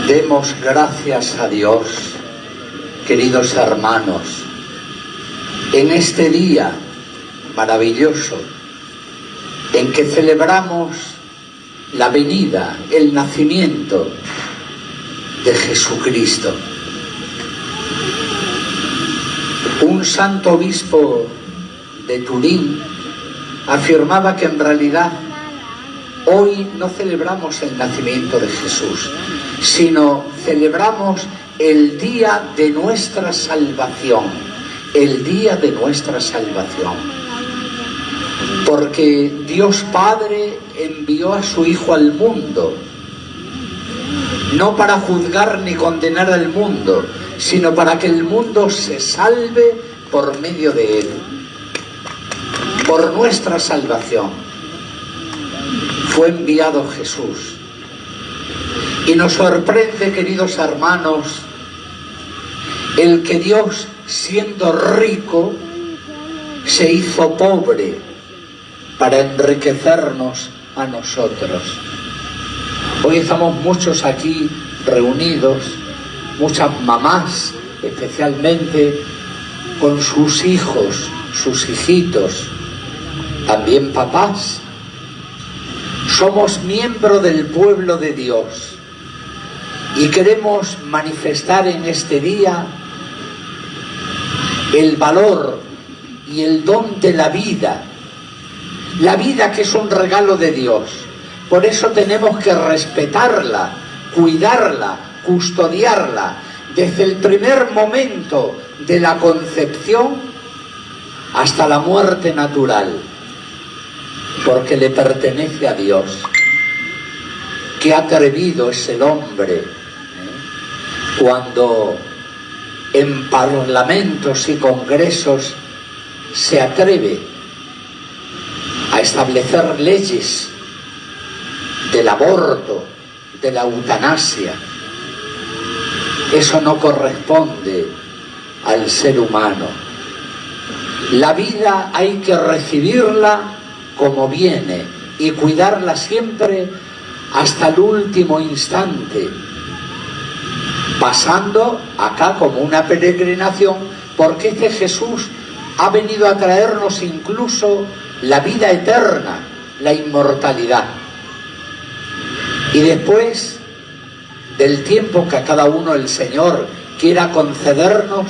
Demos gracias a Dios, queridos hermanos, en este día maravilloso en que celebramos la venida, el nacimiento de Jesucristo. Un santo obispo de Turín afirmaba que en realidad hoy no celebramos el nacimiento de Jesús, sino celebramos el día de nuestra salvación, el día de nuestra salvación. Porque Dios Padre envió a su Hijo al mundo, no para juzgar ni condenar al mundo, sino para que el mundo se salve por medio de Él, por nuestra salvación. Fue enviado Jesús. Y nos sorprende, queridos hermanos, el que Dios, siendo rico, se hizo pobre para enriquecernos a nosotros. Hoy estamos muchos aquí reunidos, muchas mamás especialmente, con sus hijos, sus hijitos, también papás. Somos miembros del pueblo de Dios y queremos manifestar en este día el valor y el don de la vida que es un regalo de Dios. Por eso tenemos que respetarla, cuidarla, custodiarla, desde el primer momento de la concepción hasta la muerte natural, porque le pertenece a Dios. Qué atrevido es el hombre cuando en parlamentos y congresos se atreve a establecer leyes del aborto, de la eutanasia. Eso no corresponde al ser humano. La vida hay que recibirla como viene y cuidarla siempre hasta el último instante, pasando acá como una peregrinación, porque este Jesús ha venido a traernos incluso la vida eterna, la inmortalidad. Y después del tiempo que a cada uno el Señor quiera concedernos,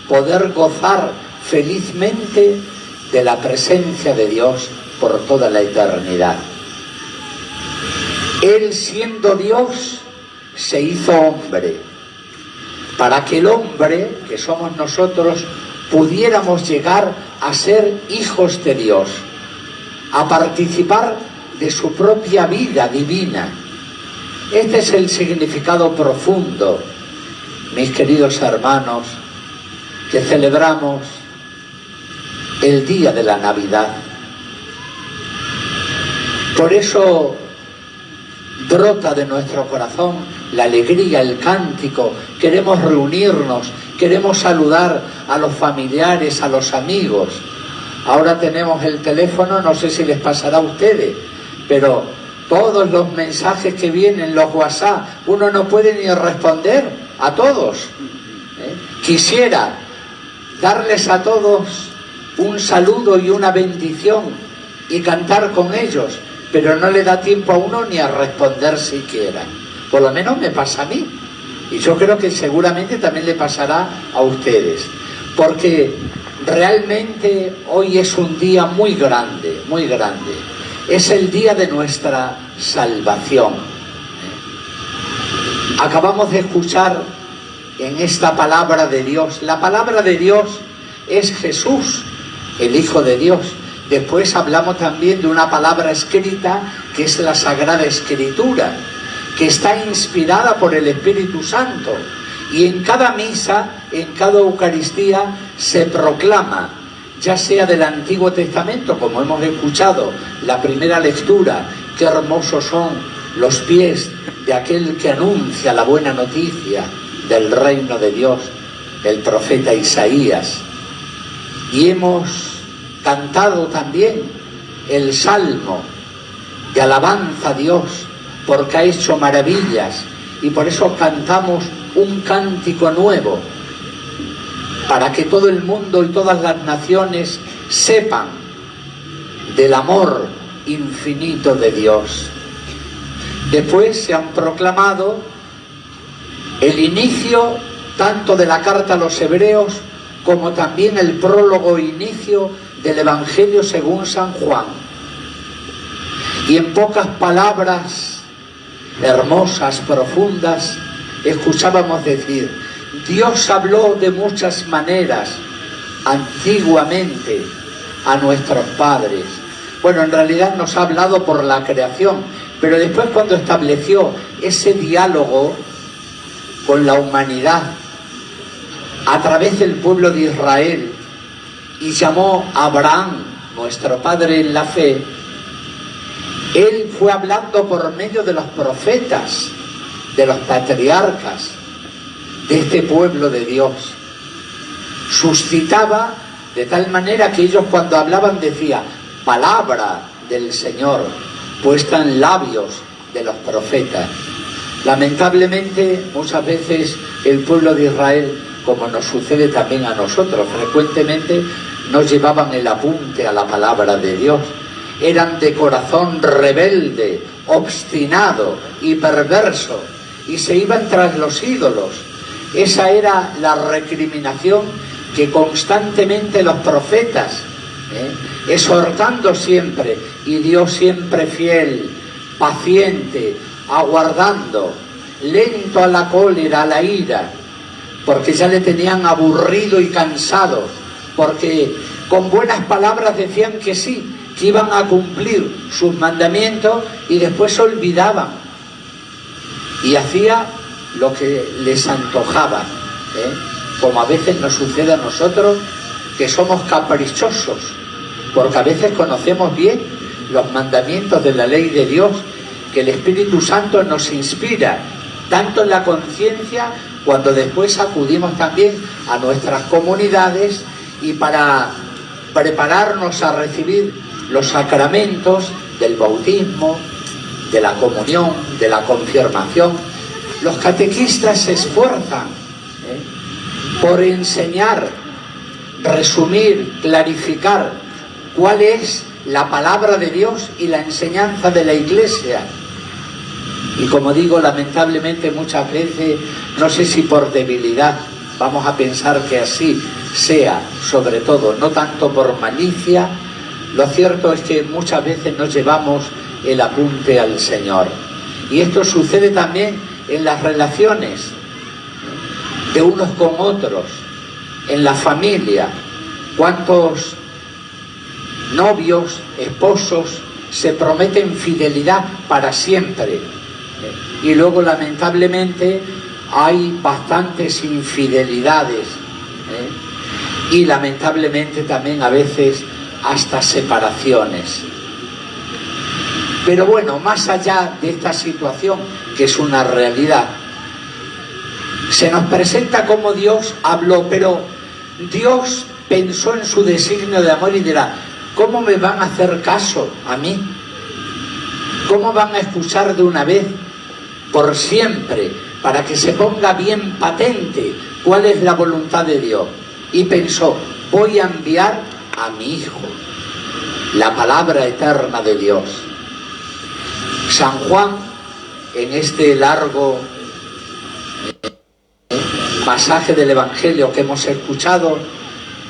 poder gozar felizmente de la presencia de Dios por toda la eternidad. Él, siendo Dios, se hizo hombre, para que el hombre, que somos nosotros, pudiéramos llegar a ser hijos de Dios, a participar de su propia vida divina. Este es el significado profundo, mis queridos hermanos, que celebramos el día de la Navidad. Por eso brota de nuestro corazón la alegría, el cántico. Queremos reunirnos, queremos saludar a los familiares, a los amigos. Ahora tenemos el teléfono, no sé si les pasará a ustedes, pero todos los mensajes que vienen, los WhatsApp, uno no puede ni responder a todos. Quisiera darles a todos un saludo y una bendición y cantar con ellos, pero no le da tiempo a uno ni a responder siquiera. Por lo menos me pasa a mí. Y yo creo que seguramente también le pasará a ustedes. Porque realmente hoy es un día muy grande, muy grande. Es el día de nuestra salvación. Acabamos de escuchar en esta palabra de Dios. La palabra de Dios es Jesús, el Hijo de Dios. Después hablamos también de una palabra escrita que es la Sagrada Escritura, que está inspirada por el Espíritu Santo. Y en cada misa, en cada Eucaristía, se proclama, ya sea del Antiguo Testamento, como hemos escuchado, la primera lectura, qué hermosos son los pies de aquel que anuncia la buena noticia del reino de Dios, el profeta Isaías. Y hemos cantado también el salmo de alabanza a Dios, porque ha hecho maravillas, y por eso cantamos un cántico nuevo, para que todo el mundo y todas las naciones sepan del amor infinito de Dios. Después se han proclamado el inicio tanto de la carta a los hebreos como también el prólogo e inicio del Evangelio según San Juan. Y en pocas palabras hermosas, profundas, escuchábamos decir: Dios habló de muchas maneras antiguamente a nuestros padres. Bueno, en realidad nos ha hablado por la creación, pero después cuando estableció ese diálogo con la humanidad a través del pueblo de Israel y llamó a Abraham, nuestro padre en la fe, él fue hablando por medio de los profetas, de los patriarcas, de este pueblo de Dios. Suscitaba de tal manera que ellos cuando hablaban decía: palabra del Señor puesta en labios de los profetas. Lamentablemente muchas veces el pueblo de Israel, como nos sucede también a nosotros, frecuentemente no llevaban el apunte a la palabra de Dios. Eran de corazón rebelde, obstinado y perverso, y se iban tras los ídolos. Esa era la recriminación que constantemente los profetas, exhortando siempre, y Dios siempre fiel, paciente, aguardando, lento a la cólera, a la ira, porque ya le tenían aburrido y cansado, porque con buenas palabras decían que sí, que iban a cumplir sus mandamientos y después se olvidaban y hacía lo que les antojaba, como a veces nos sucede a nosotros, que somos caprichosos, porque a veces conocemos bien los mandamientos de la ley de Dios, que el Espíritu Santo nos inspira, tanto en la conciencia, cuando después acudimos también a nuestras comunidades y para prepararnos a recibir los sacramentos del bautismo, de la comunión, de la confirmación. Los catequistas se esfuerzan por enseñar, resumir, clarificar cuál es la palabra de Dios y la enseñanza de la Iglesia. Y como digo, lamentablemente muchas veces, no sé si por debilidad, vamos a pensar que así sea, sobre todo, no tanto por malicia, lo cierto es que muchas veces no llevamos el apunte al Señor. Y esto sucede también en las relaciones de unos con otros, en la familia. ¿Cuántos novios, esposos se prometen fidelidad para siempre? Y luego lamentablemente hay bastantes infidelidades, y lamentablemente también a veces hasta separaciones. Pero bueno, más allá de esta situación, que es una realidad, se nos presenta como Dios habló, pero Dios pensó en su designio de amor y dirá: ¿cómo me van a hacer caso a mí? ¿Cómo van a escuchar de una vez, por siempre, para que se ponga bien patente cuál es la voluntad de Dios? Y pensó: voy a enviar a mi Hijo, la palabra eterna de Dios. San Juan, en este largo pasaje del Evangelio que hemos escuchado,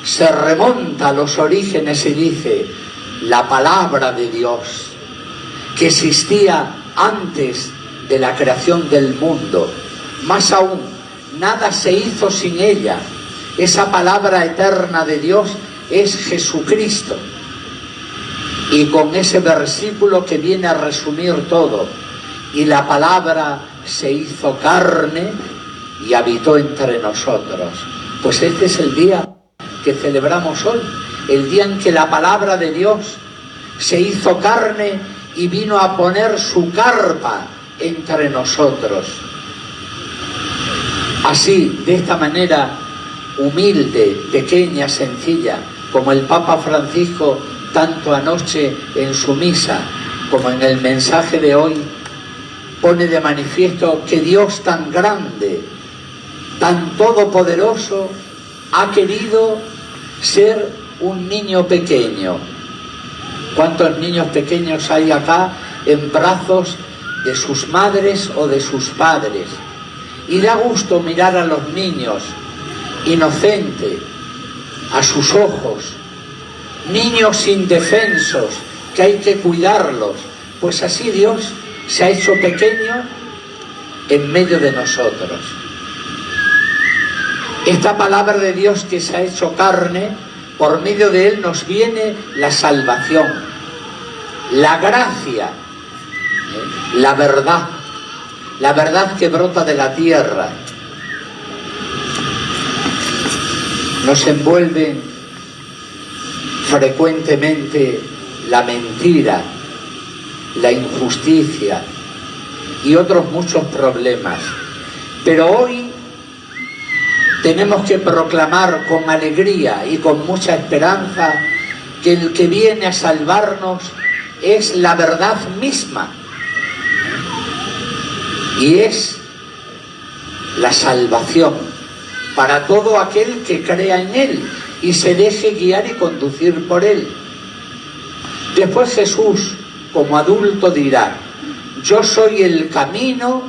se remonta a los orígenes y dice: la palabra de Dios, que existía antes de la creación del mundo. Más aún, nada se hizo sin ella. Esa palabra eterna de Dios es Jesucristo. Y con ese versículo que viene a resumir todo: y la palabra se hizo carne y habitó entre nosotros. Pues este es el día que celebramos hoy, el día en que la palabra de Dios se hizo carne y vino a poner su carpa entre nosotros. Así, de esta manera humilde, pequeña, sencilla, como el Papa pone de manifiesto que Dios tan grande, tan todopoderoso, ha querido ser un niño pequeño. ¿Cuántos niños pequeños hay acá en brazos de sus madres o de sus padres? Y da gusto mirar a los niños, inocente, a sus ojos, niños indefensos, que hay que cuidarlos. Pues así Dios se ha hecho pequeño en medio de nosotros. Esta palabra de Dios que se ha hecho carne, por medio de Él nos viene la salvación, la gracia, la verdad que brota de la tierra. Nos envuelven frecuentemente la mentira, la injusticia y otros muchos problemas. Pero hoy tenemos que proclamar con alegría y con mucha esperanza que el que viene a salvarnos es la verdad misma. Y es la salvación para todo aquel que crea en Él y se deje guiar y conducir por Él. Después Jesús, como adulto, dirá: yo soy el camino,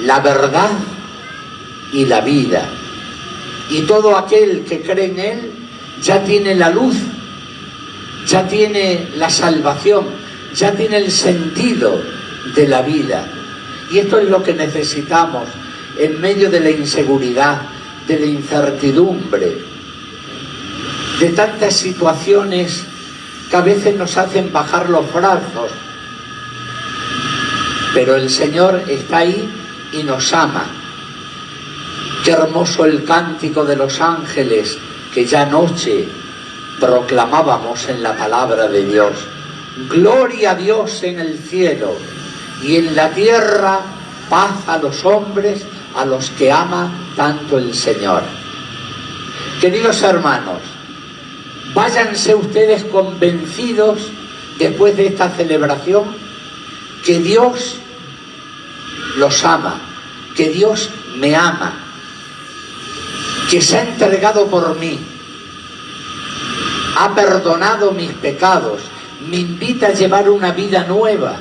la verdad y la vida. Y todo aquel que cree en Él ya tiene la luz, ya tiene la salvación, ya tiene el sentido de la vida. Y esto es lo que necesitamos en medio de la inseguridad, de la incertidumbre, de tantas situaciones que a veces nos hacen bajar los brazos. Pero el Señor está ahí y nos ama. Qué hermoso el cántico de los ángeles que ya anoche proclamábamos en la palabra de Dios. Gloria a Dios en el cielo y en la tierra paz a los hombres a los que ama tanto el Señor. Queridos hermanos, váyanse ustedes convencidos después de esta celebración que Dios los ama, que Dios me ama, que se ha entregado por mí, ha perdonado mis pecados, me invita a llevar una vida nueva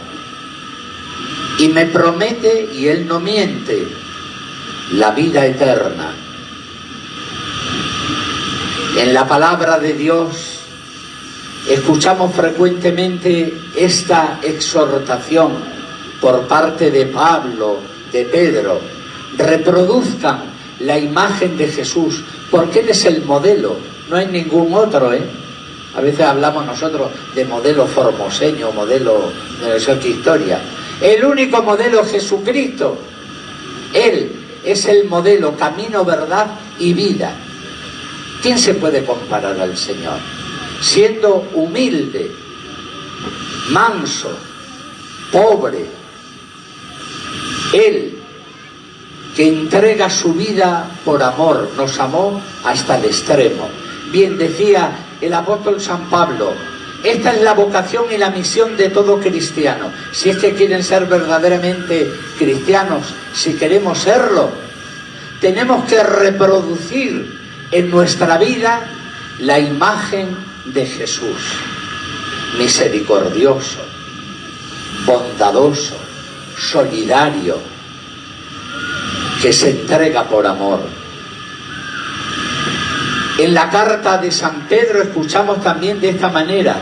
y me promete, y Él no miente, la vida eterna. En la palabra de Dios escuchamos frecuentemente esta exhortación por parte de Pablo, de Pedro: reproduzcan la imagen de Jesús, porque Él es el modelo, no hay ningún otro, A veces hablamos nosotros de modelo formoseño, modelo de no sé qué historia. El único modelo es Jesucristo. Él es el modelo, camino, verdad y vida. ¿Quién se puede comparar al Señor? Siendo humilde, manso, pobre, Él, que entrega su vida por amor, nos amó hasta el extremo. Bien decía el apóstol San Pablo: esta es la vocación y la misión de todo cristiano. Si es que quieren ser verdaderamente cristianos, si queremos serlo, tenemos que reproducir en nuestra vida la imagen de Jesús, misericordioso, bondadoso, solidario, que se entrega por amor. En la carta de San Pedro escuchamos también de esta manera: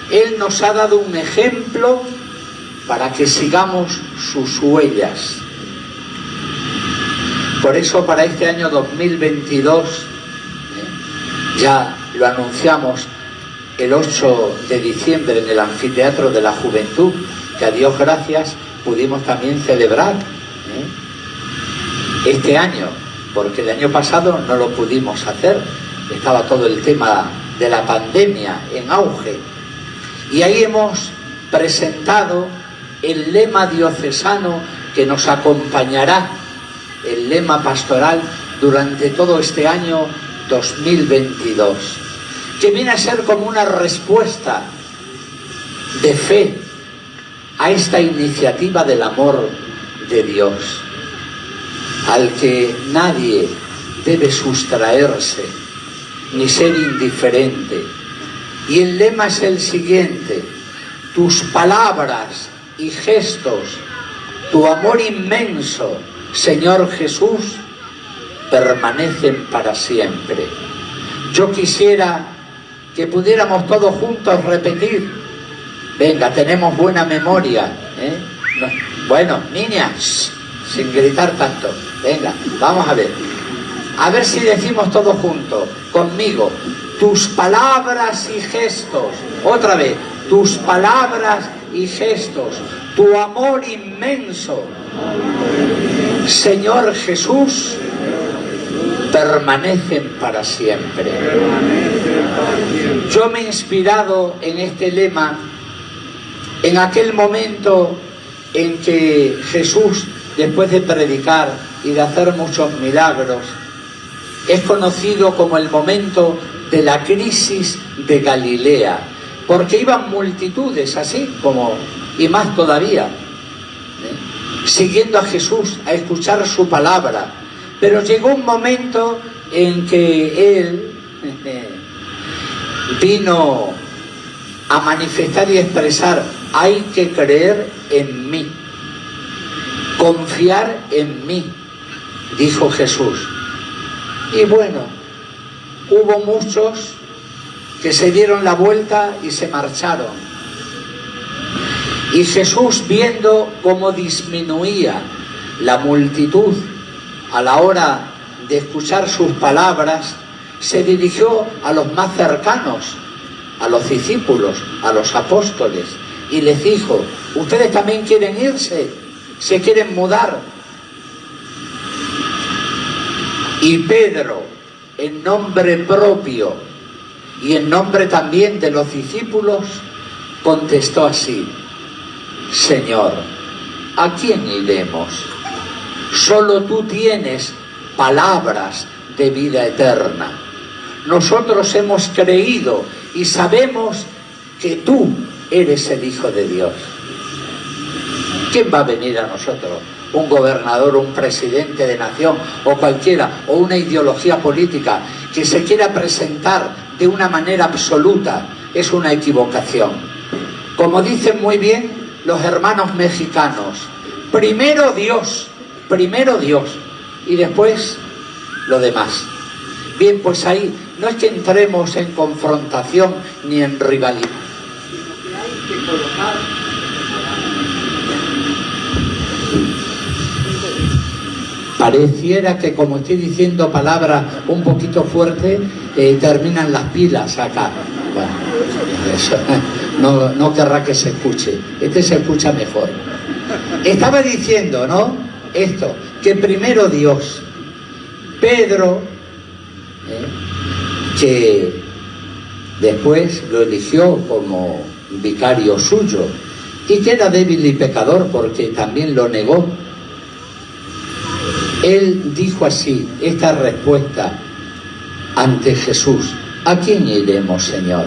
Él nos ha dado un ejemplo para que sigamos sus huellas. Por eso para este año 2022, ya lo anunciamos el 8 de diciembre en el Anfiteatro de la Juventud, que a Dios gracias pudimos también celebrar este año, porque el año pasado no lo pudimos hacer, estaba todo el tema de la pandemia en auge. Y ahí hemos presentado el lema diocesano que nos acompañará, el lema pastoral durante todo este año 2022, que viene a ser como una respuesta de fe a esta iniciativa del amor de Dios, al que nadie debe sustraerse ni ser indiferente. Y el lema es el siguiente: tus palabras y gestos, tu amor inmenso, Señor Jesús, permanecen para siempre. Yo quisiera que pudiéramos todos juntos repetir. Venga, tenemos buena memoria, ¿eh? No. Bueno, niñas, sin gritar tanto. Venga, vamos a ver. A ver si decimos todos juntos, conmigo. Tus palabras y gestos. Otra vez. Tus palabras y gestos. Tu amor inmenso, Señor Jesús, permanecen para siempre. Yo me he inspirado en este lema en aquel momento en que Jesús, después de predicar y de hacer muchos milagros, es conocido como el momento de la crisis de Galilea, porque iban multitudes así como, y más todavía, siguiendo a Jesús, a escuchar su palabra. Pero llegó un momento en que Él vino a manifestar y expresar: hay que creer en mí, confiar en mí, dijo Jesús. Y bueno, hubo muchos que se dieron la vuelta y se marcharon. Y Jesús, viendo cómo disminuía la multitud a la hora de escuchar sus palabras, se dirigió a los más cercanos, a los discípulos, a los apóstoles, y les dijo: ¿ustedes también quieren irse? ¿Se quieren mudar? Y Pedro, en nombre propio y en nombre también de los discípulos, contestó así: Señor, ¿a quién iremos? Solo tú tienes palabras de vida eterna. Nosotros hemos creído y sabemos que tú eres el Hijo de Dios. ¿Quién va a venir a nosotros? Un gobernador, un presidente de nación o cualquiera, o una ideología política que se quiera presentar de una manera absoluta. Es una equivocación. Como dicen muy bien los hermanos mexicanos: primero Dios y después lo demás. Bien, pues ahí no es que entremos en confrontación ni en rivalidad. Hay que colocar. Pareciera que, como estoy diciendo palabras un poquito fuertes, terminan las pilas acá. Bueno, eso, no querrá que se escuche. Este se escucha mejor. Estaba diciendo, ¿no? Esto, que primero Dios. Pedro, que después lo eligió como vicario suyo, y que era débil y pecador porque también lo negó. Él dijo así, esta respuesta ante Jesús: ¿a quién iremos, Señor?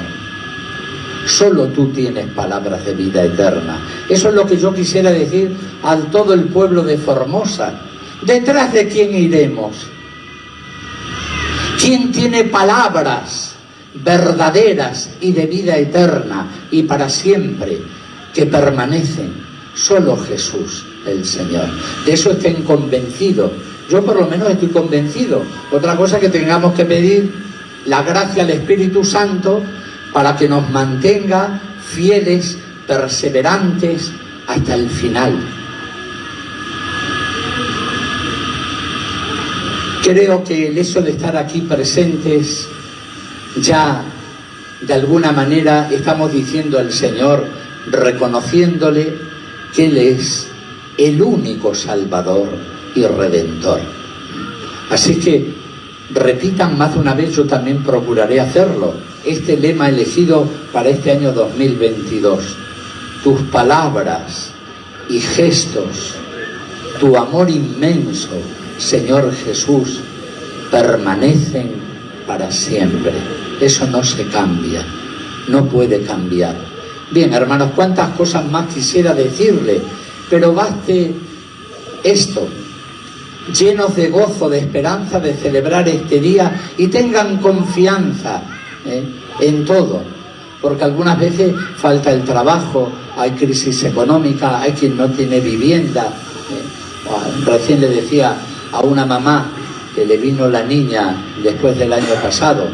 Solo tú tienes palabras de vida eterna. Eso es lo que yo quisiera decir a todo el pueblo de Formosa. ¿Detrás de quién iremos? ¿Quién tiene palabras verdaderas y de vida eterna y para siempre que permanecen? Solo Jesús, el Señor. De eso estén convencidos. Yo por lo menos estoy convencido. Otra cosa que tengamos que pedir la gracia al Espíritu Santo para que nos mantenga fieles, perseverantes hasta el final. Creo que el hecho de estar aquí presentes, ya de alguna manera estamos diciendo al Señor, reconociéndole que Él es el único Salvador y Redentor. Así que repitan más de una vez, yo también procuraré hacerlo, este lema elegido para este año 2022. Tus palabras y gestos, tu amor inmenso, Señor Jesús, permanecen para siempre. Eso no se cambia, no puede cambiar. Bien, hermanos, cuántas cosas más quisiera decirle, pero baste esto, llenos de gozo, de esperanza, de celebrar este día, y tengan confianza en todo, porque algunas veces falta el trabajo, hay crisis económica, hay quien no tiene vivienda. Recién le decía a una mamá que le vino la niña después del año pasado,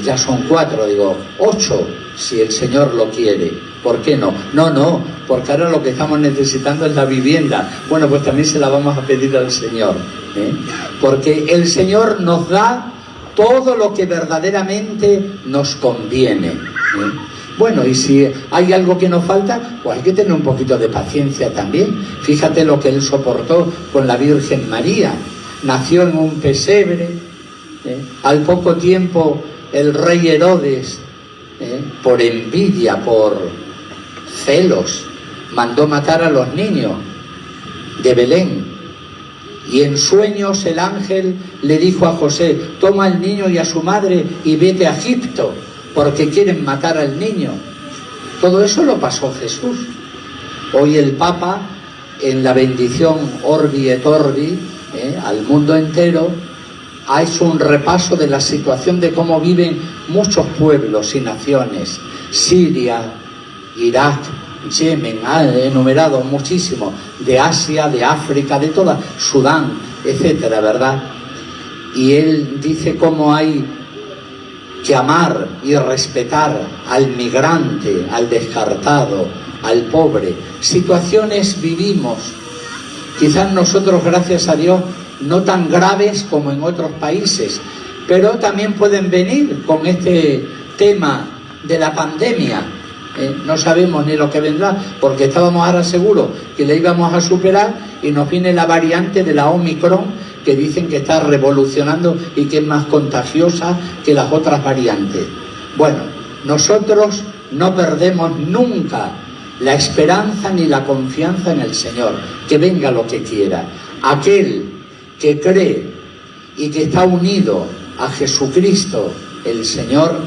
ya son 4, digo, 8 si el Señor lo quiere. ¿Por qué no? No, porque ahora lo que estamos necesitando es la vivienda. Bueno, pues también se la vamos a pedir al Señor, porque el Señor nos da todo lo que verdaderamente nos conviene. Bueno, y si hay algo que nos falta, pues hay que tener un poquito de paciencia también. Fíjate lo que Él soportó con la Virgen María. Nació en un pesebre, al poco tiempo el rey Herodes, por envidia, por celos, mandó matar a los niños de Belén. Y en sueños el ángel le dijo a José: toma al niño y a su madre y vete a Egipto, porque quieren matar al niño. Todo eso lo pasó Jesús. Hoy el Papa, en la bendición Orbi et Orbi, al mundo entero, ha hecho un repaso de la situación de cómo viven muchos pueblos y naciones. Siria, Irak, Yemen, ha enumerado muchísimo, de Asia, de África, de toda, Sudán, etcétera, ¿verdad? Y él dice cómo hay que amar y respetar al migrante, al descartado, al pobre. Situaciones vivimos, quizás nosotros, gracias a Dios, no tan graves como en otros países, pero también pueden venir con este tema de la pandemia. No sabemos ni lo que vendrá, porque estábamos ahora seguros que la íbamos a superar, y nos viene la variante de la Omicron, que dicen que está revolucionando y que es más contagiosa que las otras variantes. Bueno, nosotros no perdemos nunca la esperanza ni la confianza en el Señor, que venga lo que quiera. Aquel que cree y que está unido a Jesucristo, el Señor,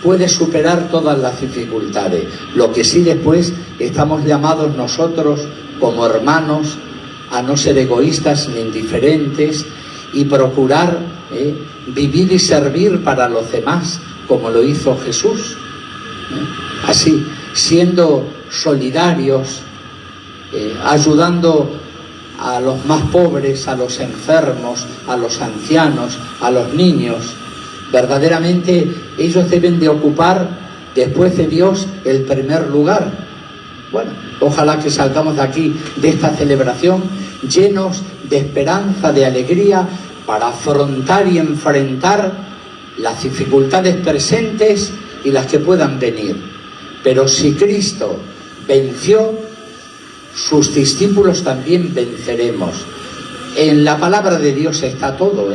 puede superar todas las dificultades. Lo que sí, después estamos llamados nosotros como hermanos a no ser egoístas ni indiferentes, y procurar vivir y servir para los demás como lo hizo Jesús, así, siendo solidarios, ayudando a los más pobres, a los enfermos, a los ancianos, a los niños. Verdaderamente ellos deben de ocupar, después de Dios, el primer lugar. Bueno, ojalá que salgamos de aquí, de esta celebración, llenos de esperanza, de alegría, para afrontar y enfrentar las dificultades presentes y las que puedan venir. Pero si Cristo venció, sus discípulos también venceremos. En la palabra de Dios está todo,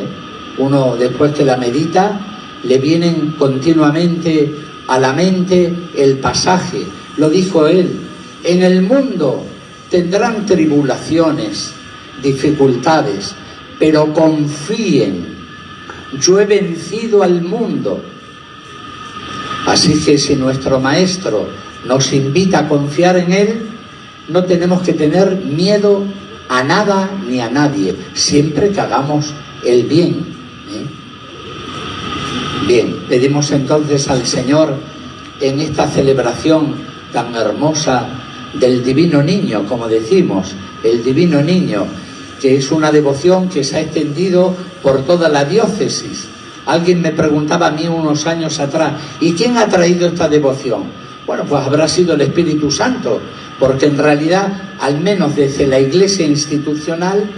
Uno, después que la medita, le vienen continuamente a la mente el pasaje. Lo dijo él: en el mundo tendrán tribulaciones, dificultades, pero confíen, yo he vencido al mundo. Así que si nuestro Maestro nos invita a confiar en Él, no tenemos que tener miedo a nada ni a nadie, siempre que hagamos el bien. Bien, pedimos entonces al Señor, en esta celebración tan hermosa del Divino Niño, como decimos, el Divino Niño, que es una devoción que se ha extendido por toda la diócesis. Alguien me preguntaba a mí unos años atrás: ¿y quién ha traído esta devoción? Bueno, pues habrá sido el Espíritu Santo, porque en realidad, al menos desde la Iglesia institucional,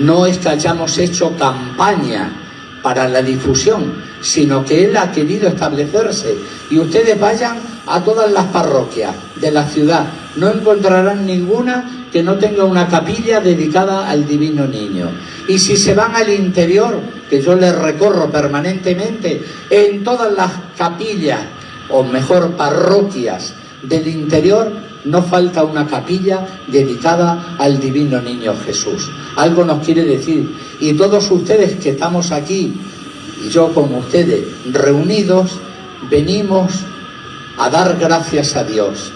no es que hayamos hecho campaña para la difusión, sino que Él ha querido establecerse. Y ustedes vayan a todas las parroquias de la ciudad, no encontrarán ninguna que no tenga una capilla dedicada al Divino Niño. Y si se van al interior, que yo les recorro permanentemente, en todas las capillas, o mejor parroquias del interior, no falta una capilla dedicada al Divino Niño Jesús. Algo nos quiere decir. Y todos ustedes que estamos aquí, y yo como ustedes, reunidos, venimos a dar gracias a Dios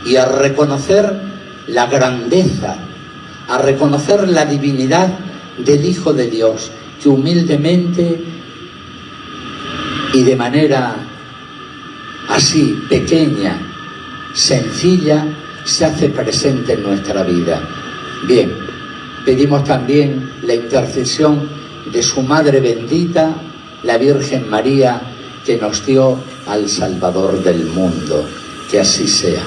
y a reconocer la grandeza, a reconocer la divinidad del Hijo de Dios, que humildemente y de manera así pequeña, sencilla, se hace presente en nuestra vida. Bien, pedimos también la intercesión de su Madre bendita, la Virgen María, que nos dio al Salvador del mundo. Que así sea.